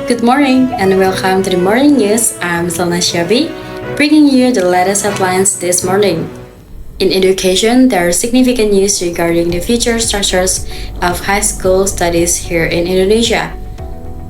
Good morning and welcome to the morning news. I'm Selna Shabi, bringing you the latest headlines this morning. In education, there are significant news regarding the future structures of high school studies here in Indonesia.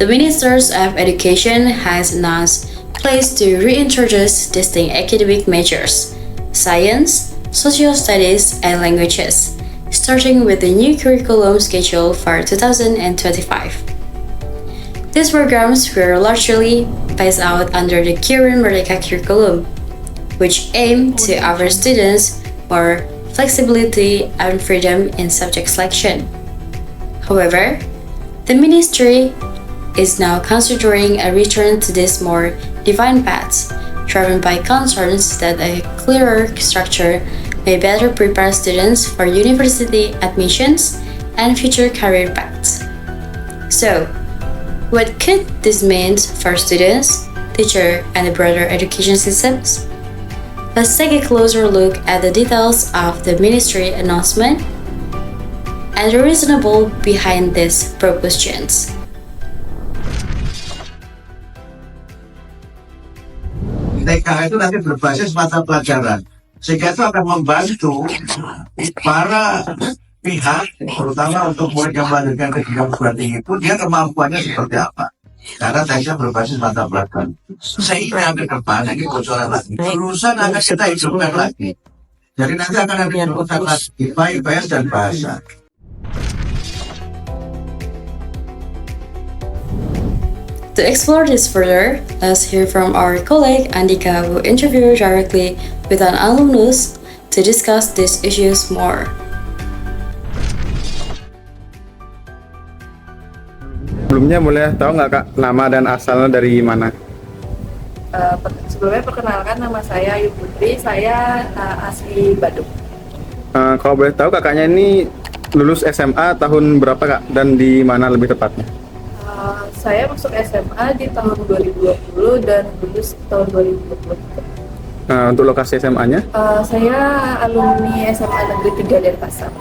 The Ministers of Education has announced plans to reintroduce distinct academic majors, science, social studies, and languages, starting with the new curriculum schedule for 2025. These programs were largely phased out under the current Merdeka curriculum, which aim to offer students more flexibility and freedom in subject selection. However, the ministry is now considering a return to these more defined paths, driven by concerns that a clearer structure may better prepare students for university admissions and future career paths. So, what could this mean for students, teachers, and the broader education systems? Let's take a closer look at the details of the ministry announcement and the reasonable behind these proposed changes. TK itu nanti berbasis mata pelajaran, sehingga itu akan membantu para pihak, terutama untuk murid yang melanjutkan ke jenjang perguruan tinggi pun dia kemampuannya seperti apa. Karena tesnya berbasis mata pelajaran. Sehingga ke depan lagi bocoran lagi. Jurusan akan kita hidupkan lagi. Jadi nanti akan ada jurusan lagi IPA, IPS, dan bahasa. To explore this further, let's hear from our colleague Andika, who interviewed directly with an alumnus to discuss these issues more. Sebelumnya boleh tahu nggak Kak nama dan asalnya dari mana? Sebelumnya perkenalkan, nama saya Ayu Putri, saya asli Badung. Kalau boleh tahu kakaknya ini lulus SMA tahun berapa Kak dan di mana lebih tepatnya? Saya masuk SMA di tahun 2020 dan lulus tahun 2020. Untuk lokasi SMA-nya? Saya alumni SMA Negeri 3 Denpasar.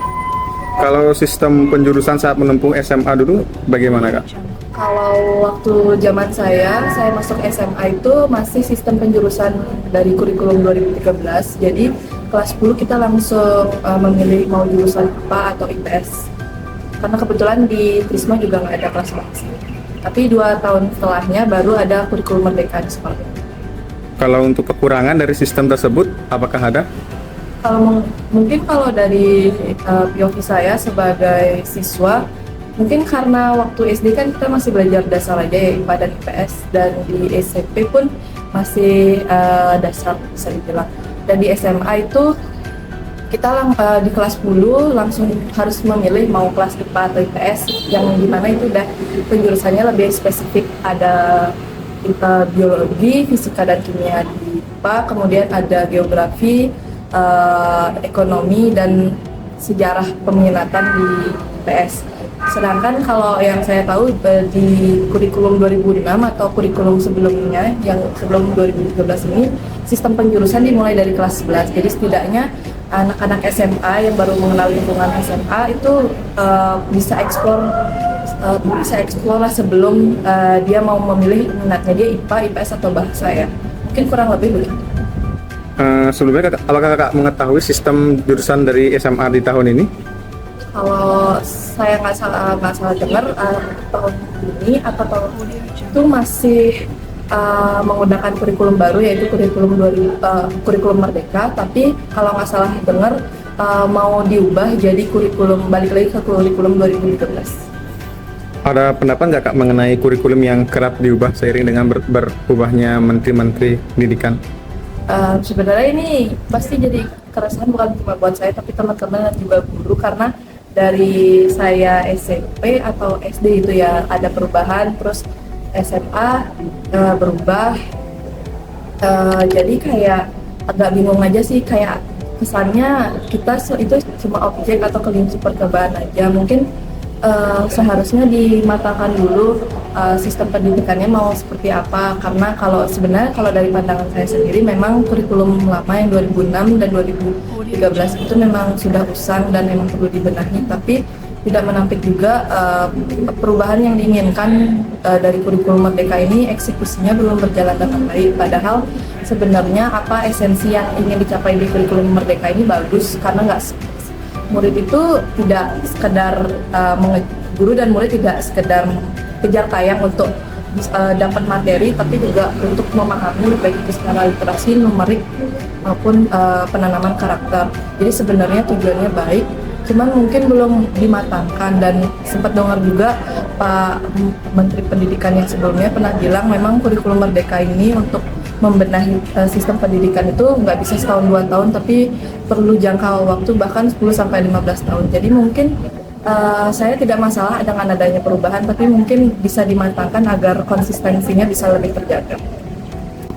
Kalau sistem penjurusan saat menempuh SMA dulu bagaimana Kak? Kalau waktu zaman saya masuk SMA itu masih sistem penjurusan dari kurikulum 2013. Jadi kelas 10 kita langsung memilih mau jurusan IPA atau IPS. Karena kebetulan di Trisma juga nggak ada kelas bahasa. Tapi 2 tahun setelahnya baru ada kurikulum Merdeka di sekolah. Kalau untuk kekurangan dari sistem tersebut, apakah ada? Mungkin kalau dari POV saya sebagai siswa, mungkin karena waktu SD kan kita masih belajar dasar aja ya, IPA dan IPS, dan di SMP pun masih dasar bisa dibilang. Dan di SMA itu kita di kelas 10 langsung harus memilih mau kelas IPA atau IPS, yang dimana itu udah penjurusannya lebih spesifik, ada biologi, fisika dan kimia di IPA, kemudian ada geografi, ekonomi dan sejarah peminatan di IPS. Sedangkan kalau yang saya tahu di kurikulum 2006 atau kurikulum sebelumnya yang sebelum 2013 ini, sistem penjurusan dimulai dari kelas 11. Jadi setidaknya anak-anak SMA yang baru mengenal lingkungan SMA itu bisa eksplor lah sebelum dia mau memilih minatnya dia IPA, IPS atau bahasa ya. Mungkin kurang lebih begitu. Sebelumnya apakah Kakak mengetahui sistem jurusan dari SMA di tahun ini? Kalau saya nggak salah dengar tahun ini atau tahun itu masih menggunakan kurikulum baru, yaitu kurikulum Merdeka. Tapi kalau nggak salah dengar mau diubah jadi kurikulum, balik lagi ke kurikulum 2013. Ada pendapat nggak Kak mengenai kurikulum yang kerap diubah seiring dengan berubahnya menteri-menteri pendidikan? Sebenarnya ini pasti jadi keresahan bukan cuma buat saya tapi teman-teman dan juga guru, karena dari saya SMP atau SD itu ya ada perubahan, terus SMA berubah, jadi kayak agak bingung aja sih, kayak kesannya kita itu cuma objek atau kelinci percobaan aja. Mungkin seharusnya dimatangkan dulu sistem pendidikannya mau seperti apa, karena sebenarnya kalau dari pandangan saya sendiri memang kurikulum lama yang 2006 dan 2013 itu memang sudah usang dan memang perlu dibenahi, tapi tidak menampik juga perubahan yang diinginkan dari kurikulum Merdeka ini eksekusinya belum berjalan dengan baik. Padahal sebenarnya apa esensi yang ingin dicapai di kurikulum Merdeka ini bagus, karena murid itu tidak sekedar guru dan murid tidak sekedar kejar tayang untuk dapat materi, tapi juga untuk memahami baik itu secara literasi, numerik maupun penanaman karakter. Jadi sebenarnya tujuannya baik, cuman mungkin belum dimatangkan. Dan sempat dengar juga Pak Menteri Pendidikan yang sebelumnya pernah bilang memang kurikulum Merdeka ini untuk membenahi sistem pendidikan itu nggak bisa setahun 2 tahun, tapi perlu jangka waktu bahkan 10-15 tahun. Jadi mungkin saya tidak masalah dengan adanya perubahan, tapi mungkin bisa dimatangkan agar konsistensinya bisa lebih terjaga.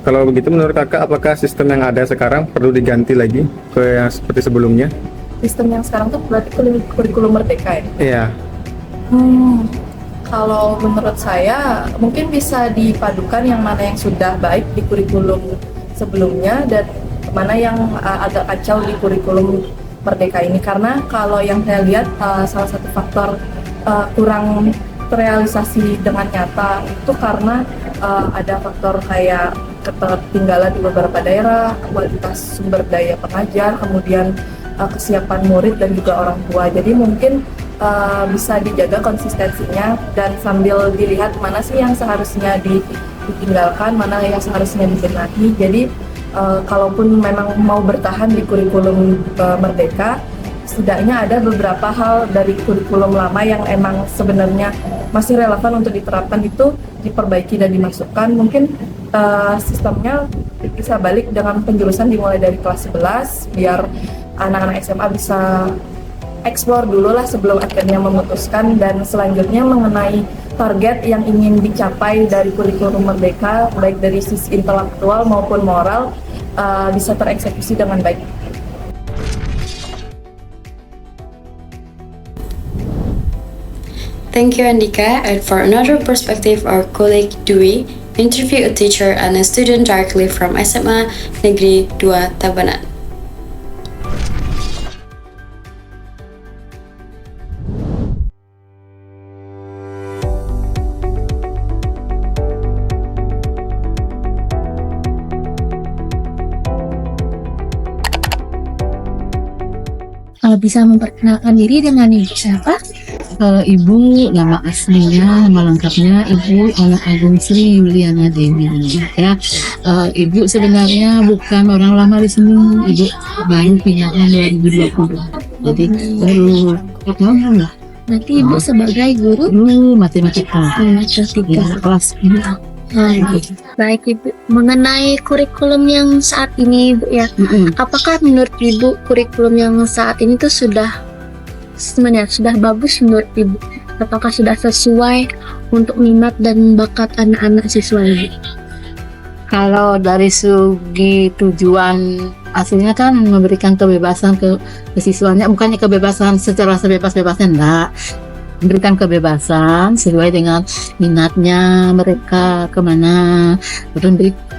Kalau begitu menurut kakak, apakah sistem yang ada sekarang perlu diganti lagi ke yang seperti sebelumnya? Sistem yang sekarang tuh berarti kurikulum Merdeka ya? Iya. Kalau menurut saya mungkin bisa dipadukan yang mana yang sudah baik di kurikulum sebelumnya dan mana yang agak kacau di kurikulum Merdeka ini. Karena kalau yang saya lihat salah satu faktor kurang terrealisasi dengan nyata itu karena ada faktor kayak ketertinggalan di beberapa daerah, kualitas sumber daya pengajar, kemudian kesiapan murid dan juga orang tua. Jadi mungkin bisa dijaga konsistensinya dan sambil dilihat mana sih yang seharusnya ditinggalkan, mana yang seharusnya dibenahi. Jadi kalaupun memang mau bertahan di kurikulum Merdeka, setidaknya ada beberapa hal dari kurikulum lama yang emang sebenarnya masih relevan untuk diterapkan itu diperbaiki dan dimasukkan. Mungkin sistemnya bisa balik dengan penjurusan dimulai dari kelas 11 biar anak-anak SMA bisa explore dulu lah sebelum akhirnya memutuskan, dan selanjutnya mengenai target yang ingin dicapai dari kurikulum Merdeka baik dari sisi intelektual maupun moral bisa tereksekusi dengan baik. Thank you, Andika. And for another perspective, our colleague Dwi interview a teacher and a student directly from SMA Negeri 2 Tabanan. Bisa memperkenalkan diri dengan ibu siapa? Ibu, nama aslinya, nama lengkapnya Ibu Anak Agung Sri Yuliana Dewi. Ya, Ibu sebenarnya bukan orang lama di sini. Ibu baru pindah 2020. Jadi baru tahun lah. Nanti ibu sebagai guru Matematika. Ya, kelas ini. Baik ibu, mengenai kurikulum yang saat ini ibu ya, apakah menurut ibu kurikulum yang saat ini tuh sudah bagus menurut ibu? Apakah sudah sesuai untuk minat dan bakat anak-anak siswa ibu? Kalau dari segi tujuan aslinya kan memberikan kebebasan ke siswanya, bukannya kebebasan secara sebebas-bebasnya, enggak. Memberikan kebebasan sesuai dengan minatnya mereka kemana,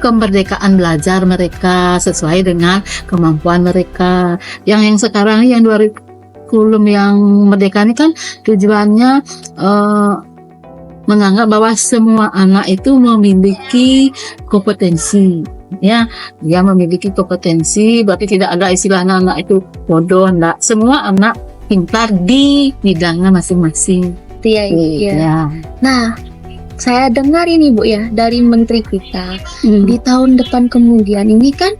kemerdekaan belajar mereka sesuai dengan kemampuan mereka. Yang sekarang yang kurikulum yang merdeka ini kan tujuannya menganggap bahwa semua anak itu memiliki kompetensi. Ya, dia memiliki kompetensi, berarti tidak ada istilah anak itu bodoh, enggak. Semua anak pintar di bidangnya masing-masing. Iya. Nah, saya dengar ini Bu ya dari menteri kita di tahun depan kemudian ini kan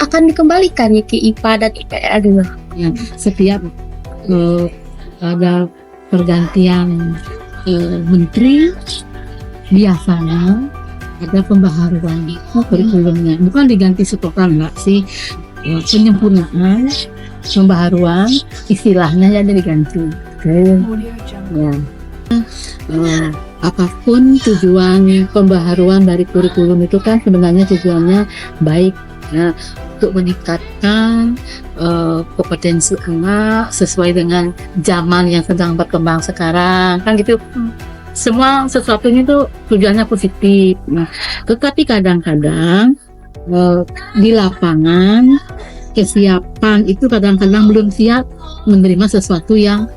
akan dikembalikan ya ke IPA dan IPS gitu. Ya, setiap ada pergantian menteri biasanya ada pembaharuan kurikulumnya, bukan diganti setoran enggak sih, penyempurnaan, pembaharuan istilahnya ya diganti. Ya. Apapun tujuan pembaharuan dari kurikulum itu kan sebenarnya tujuannya baik ya, untuk meningkatkan kompetensi anak sesuai dengan zaman yang sedang berkembang sekarang kan gitu. Semua sesuatunya itu tujuannya positif. Nah, tetapi kadang-kadang di lapangan kesiapan itu kadang-kadang belum siap menerima sesuatu yang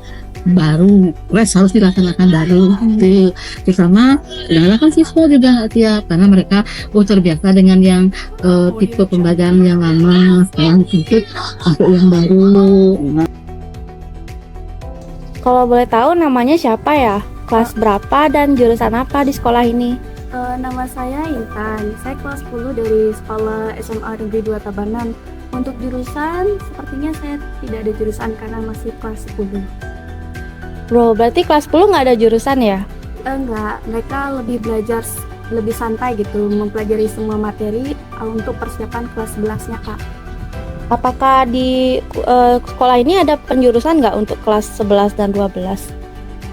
baru, tes harus dilaksanakan baru. Terutama kan siswa juga tiap, karena mereka terbiasa dengan yang tipe pembelajaran yang lama, sekarang untuk yang baru. Kalau boleh tahu namanya siapa ya? Kelas berapa dan jurusan apa di sekolah ini? Nama saya Intan, saya kelas 10 dari Sekolah SMA Negeri 2 Tabanan. Untuk jurusan, sepertinya saya tidak ada jurusan karena masih kelas 10. Bro, berarti kelas 10 nggak ada jurusan ya? Enggak, mereka lebih belajar lebih santai gitu, mempelajari semua materi untuk persiapan kelas 11-nya, Kak. Apakah di sekolah ini ada penjurusan nggak untuk kelas 11 dan 12?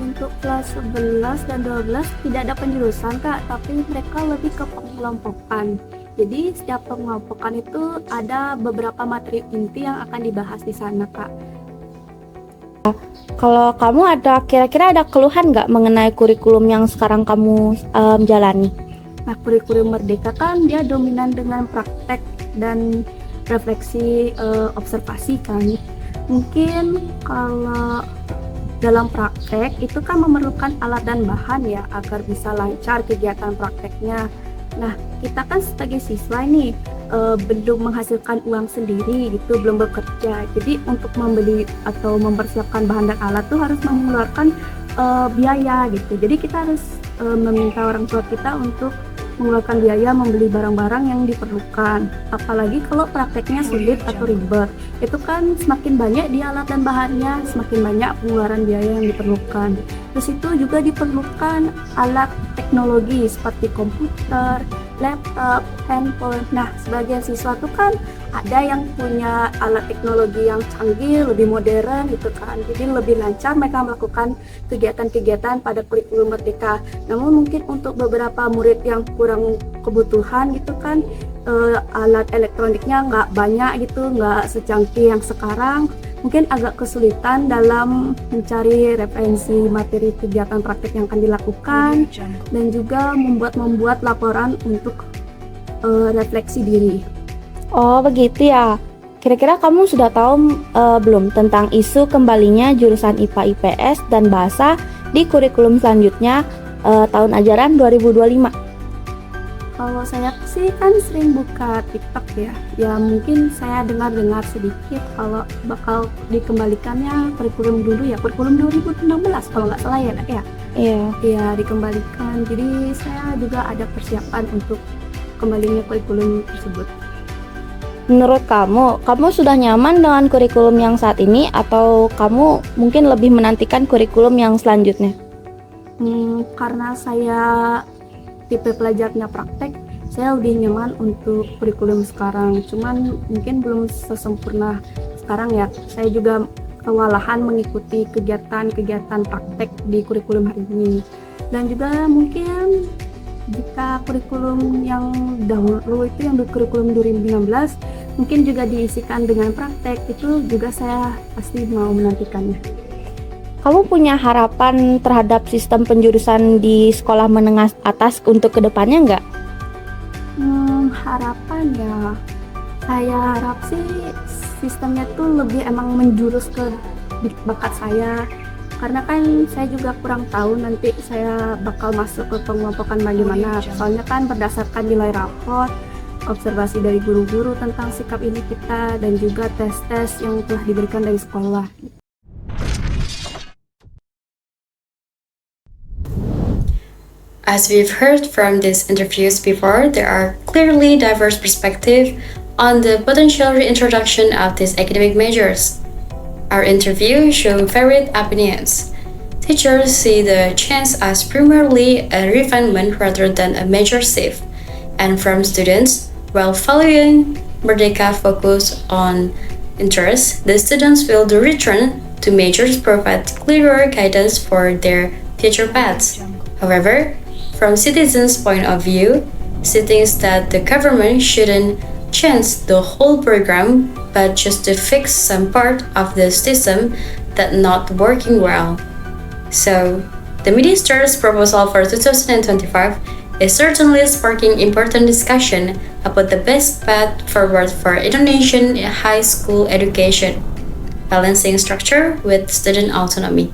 Untuk kelas 11 dan 12 tidak ada penjurusan, Kak, tapi mereka lebih ke pengelompokan. Jadi setiap pengelompokan itu ada beberapa materi inti yang akan dibahas di sana, Kak. Kalau kamu kira-kira ada keluhan nggak mengenai kurikulum yang sekarang kamu jalani? Nah, kurikulum Merdeka kan dia dominan dengan praktek dan refleksi observasi kan. Mungkin kalau dalam praktek itu kan memerlukan alat dan bahan ya agar bisa lancar kegiatan prakteknya. Nah, kita kan sebagai siswa nih belum menghasilkan uang sendiri gitu, belum bekerja. Jadi untuk membeli atau mempersiapkan bahan dan alat tuh harus mengeluarkan biaya gitu. Jadi kita harus meminta orang tua kita untuk mengeluarkan biaya membeli barang-barang yang diperlukan. Apalagi kalau prakteknya sulit atau ribet, itu kan semakin banyak di alat dan bahannya, semakin banyak pengeluaran biaya yang diperlukan. Terus itu juga diperlukan alat teknologi seperti komputer, laptop, handphone. Nah, sebagian siswa tuh kan ada yang punya alat teknologi yang canggih, lebih modern gitu kan. Jadi lebih lancar mereka melakukan kegiatan-kegiatan pada kurikulum Merdeka. Namun mungkin untuk beberapa murid yang kurang kebutuhan gitu kan, alat elektroniknya nggak banyak gitu, nggak secanggih yang sekarang. Mungkin agak kesulitan dalam mencari referensi materi kegiatan praktek yang akan dilakukan dan juga membuat laporan untuk refleksi diri. Oh begitu ya. Kira-kira kamu sudah tahu belum tentang isu kembalinya jurusan IPA IPS dan bahasa di kurikulum selanjutnya tahun ajaran 2025? Kalau saya sih kan sering buka TikTok ya mungkin saya dengar sedikit kalau bakal dikembalikannya kurikulum dulu ya, kurikulum 2016 kalau nggak salah ya, Nak, ya. Iya dikembalikan. Jadi saya juga ada persiapan untuk kembalinya kurikulum tersebut. Menurut kamu sudah nyaman dengan kurikulum yang saat ini atau kamu mungkin lebih menantikan kurikulum yang selanjutnya? Karena saya tipe pelajarnya praktek, saya lebih nyaman untuk kurikulum sekarang. Cuman mungkin belum sesempurna sekarang ya. Saya juga kewalahan mengikuti kegiatan-kegiatan praktek di kurikulum hari ini. Dan juga mungkin jika kurikulum yang dahulu itu yang di kurikulum 2016 mungkin juga diisikan dengan praktek, itu juga saya pasti mau menantikannya. Kamu punya harapan terhadap sistem penjurusan di sekolah menengah atas untuk kedepannya nggak? Harapan ya, saya harap sih sistemnya tuh lebih emang menjurus ke bakat saya. Karena kan saya juga kurang tahu nanti saya bakal masuk ke pengelompokan bagaimana. Soalnya kan berdasarkan nilai raport, observasi dari guru-guru tentang sikap ini kita, dan juga tes-tes yang telah diberikan dari sekolah. As we've heard from these interviews before, there are clearly diverse perspectives on the potential reintroduction of these academic measures. Our interview showed varied opinions. Teachers see the change as primarily a refinement rather than a major shift, and from students, while following Merdeka focus on interest, the students feel the return to majors provide clearer guidance for their future paths. However, from citizens' point of view, she thinks that the government shouldn't change the whole program but just to fix some part of the system that not working well. So, the minister's proposal for 2025 is certainly sparking important discussion about the best path forward for Indonesian high school education, balancing structure with student autonomy.